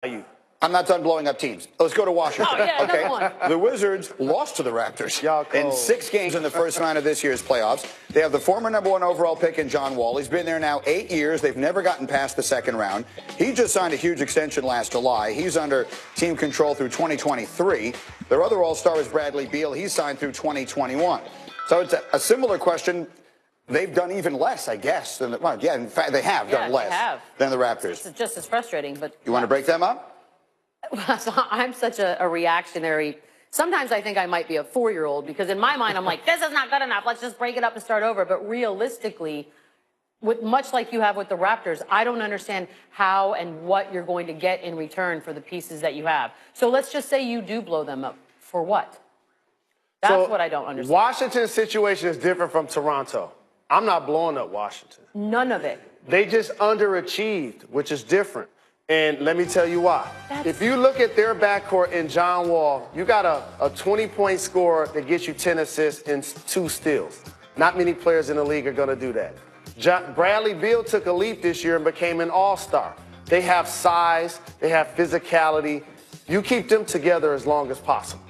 value. I'm not done blowing up teams. Let's go to Washington. Oh, yeah, okay. one. The Wizards lost to the Raptors in cold. 6 games in the first round of this year's playoffs. They have the former #1 overall pick in John Wall. He's been there now 8 years. They've never gotten past the second round. He just signed a huge extension last July. He's under team control through 2023. Their other all-star is Bradley Beal. He's signed through 2021. So it's a similar question. They've done even less, I guess. Than in fact, they have done less than the Raptors. It's just as frustrating. But you want to break them up? So I'm such a reactionary. Sometimes I think I might be a 4-year-old because in my mind I'm like, this is not good enough. Let's just break it up and start over. But realistically, much like you have with the Raptors, I don't understand how and what you're going to get in return for the pieces that you have. So let's just say you do blow them up. For what? That's what I don't understand. Washington's situation is different from Toronto. I'm not blowing up Washington. None of it. They just underachieved, which is different. And let me tell you why. If you look at their backcourt in John Wall, you got a 20-point scorer that gets you 10 assists and 2 steals. Not many players in the league are going to do that. Bradley Beal took a leap this year and became an all-star. They have size. They have physicality. You keep them together as long as possible.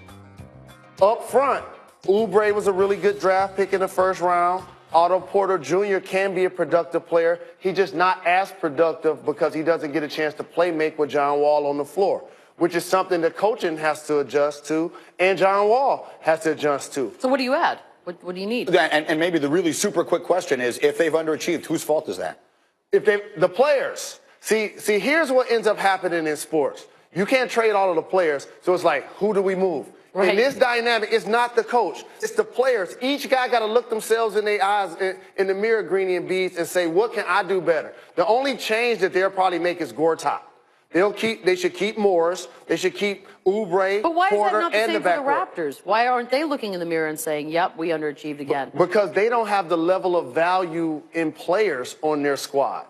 Up front, Oubre was a really good draft pick in the first round. Otto Porter Jr. can be a productive player. He's just not as productive because he doesn't get a chance to play make with John Wall on the floor, which is something that coaching has to adjust to and John Wall has to adjust to. So what do you add? What do you need? And maybe the really super quick question is, if they've underachieved, whose fault is that? The players. See, here's what ends up happening in sports. You can't trade all of the players, so it's like, who do we move? Right. In this dynamic, it's not the coach. It's the players. Each guy got to look themselves in their eyes in the mirror, Greeny and Beats, and say, what can I do better? The only change that they'll probably make is Gortat. They should keep Morris. They should keep Oubre, but why Porter, is that not the and same the for the backcourt. Raptors? Why aren't they looking in the mirror and saying, yep, we underachieved again? Because they don't have the level of value in players on their squad.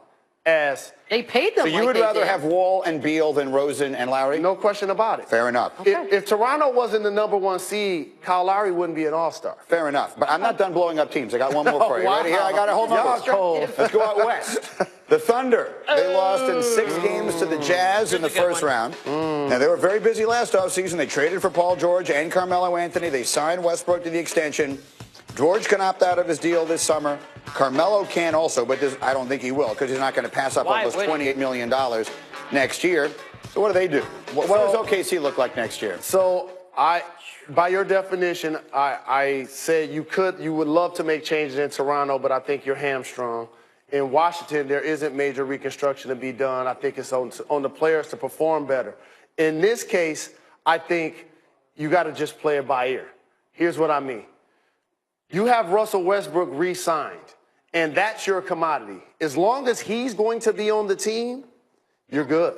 As they paid them. So you would rather have Wall and Beal than Rosen and Lowry? No question about it. Fair enough. Okay. If Toronto wasn't the #1 seed, Kyle Lowry wouldn't be an all-star. Fair enough. But I'm not done blowing up teams. I got one more for you. Ready? Here, I got a whole number. Let's go out west. The Thunder. They lost in 6 games to the Jazz in the first round. Now, they were very busy last offseason. They traded for Paul George and Carmelo Anthony. They signed Westbrook to the extension. George can opt out of his deal this summer. Carmelo can also, but I don't think he will because he's not going to pass up almost $28 million next year. So what do? What does OKC look like next year? So by your definition, I said you would love to make changes in Toronto, but I think you're hamstrung. In Washington, there isn't major reconstruction to be done. I think it's on the players to perform better. In this case, I think you got to just play it by ear. Here's what I mean. You have Russell Westbrook re-signed, and that's your commodity. As long as he's going to be on the team, you're good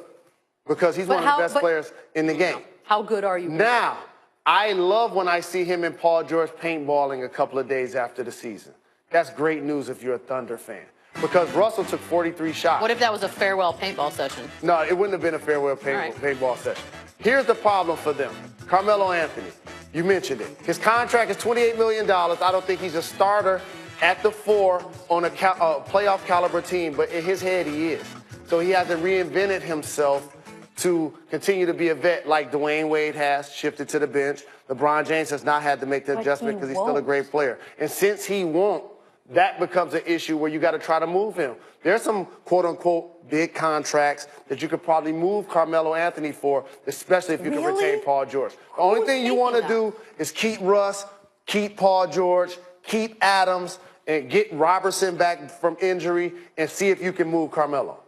because he's one of the best players in the game. How good are you? Now, I love when I see him and Paul George paintballing a couple of days after the season. That's great news if you're a Thunder fan because Russell took 43 shots. What if that was a farewell paintball session? No, it wouldn't have been a farewell paintball session. Here's the problem for them. Carmelo Anthony. You mentioned it. His contract is $28 million. I don't think he's a starter at the 4 on a playoff caliber team, but in his head he is. So he hasn't reinvented himself to continue to be a vet like Dwayne Wade has, shifted to the bench. LeBron James has not had to make the adjustment because he's still a great player. And since he won't, that becomes an issue where you got to try to move him. There's some quote-unquote big contracts that you could probably move Carmelo Anthony for, especially if you can retain Paul George. The only thing you want to do is keep Russ, keep Paul George, keep Adams, and get Robertson back from injury and see if you can move Carmelo.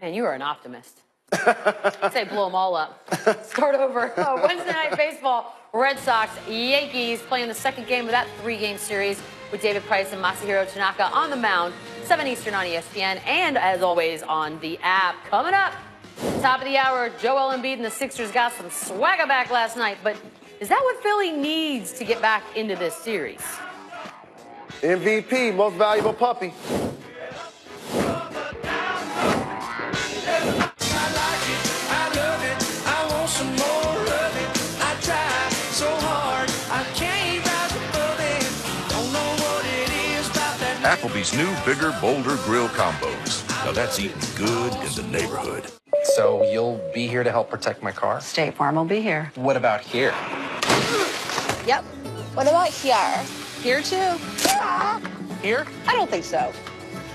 Man, you are an optimist. I'd say blow them all up. Start over. Wednesday night baseball. Red Sox, Yankees playing the second game of that 3-game series with David Price and Masahiro Tanaka on the mound. 7 Eastern on ESPN and, as always, on the app. Coming up, top of the hour, Joel Embiid and the Sixers got some swagger back last night. But is that what Philly needs to get back into this series? MVP, most valuable puppy. Applebee's new Bigger, Bolder Grill Combos. Now that's eating good in the neighborhood. So you'll be here to help protect my car? State Farm will be here. What about here? Yep. What about here? Here too. Here? I don't think so.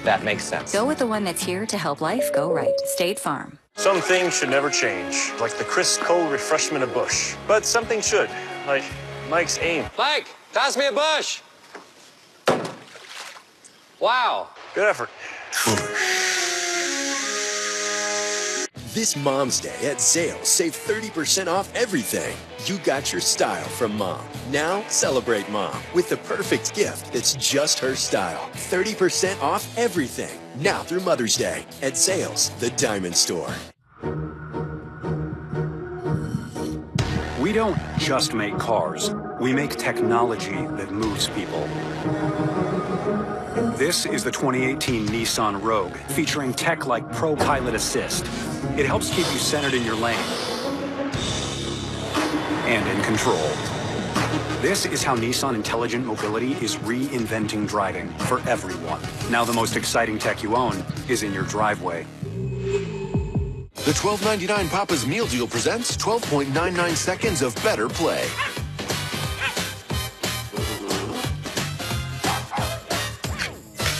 That makes sense. Go with the one that's here to help life go right. State Farm. Some things should never change, like the crisp, cold refreshment of Busch. But some things should, like Mike's aim. Mike, toss me a bush. Wow. Good effort. This Mom's Day at Zales, save 30% off everything. You got your style from Mom. Now celebrate Mom with the perfect gift that's just her style. 30% off everything. Now through Mother's Day at Zales, the Diamond Store. We don't just make cars. We make technology that moves people. This is the 2018 Nissan Rogue, featuring tech like Pro Pilot Assist. It helps keep you centered in your lane and in control. This is how Nissan Intelligent Mobility is reinventing driving for everyone. Now the most exciting tech you own is in your driveway. The $12.99 Papa's Meal Deal presents 12.99 seconds of better play.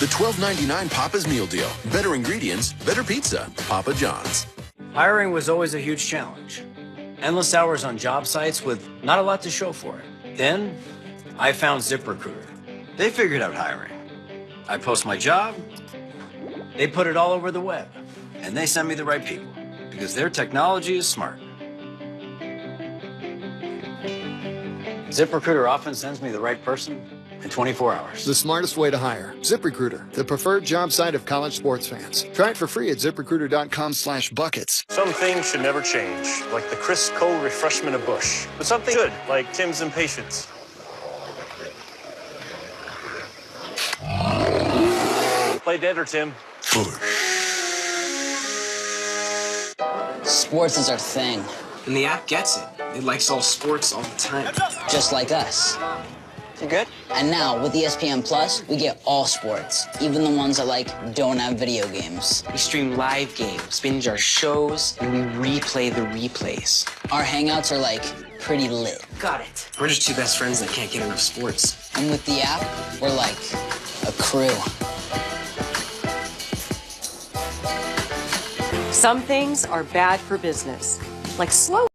The $12.99 Papa's Meal Deal. Better ingredients, better pizza. Papa John's. Hiring was always a huge challenge. Endless hours on job sites with not a lot to show for it. Then, I found ZipRecruiter. They figured out hiring. I post my job, they put it all over the web, and they send me the right people, because their technology is smart. ZipRecruiter often sends me the right person in 24 hours. The smartest way to hire. ZipRecruiter, the preferred job site of college sports fans. Try it for free at ZipRecruiter.com/buckets. Some things should never change, like the crisp, cold refreshment of Busch. But something should, like Tim's impatience. Play dead or Tim. Sports is our thing. And the app gets it. It likes all sports all the time. Just like us. You good? And now, with ESPN Plus, we get all sports, even the ones that, don't have video games. We stream live games, binge our shows, and we replay the replays. Our hangouts are, pretty lit. Got it. We're just two best friends that can't get enough sports. And with the app, we're like a crew. Some things are bad for business, like slow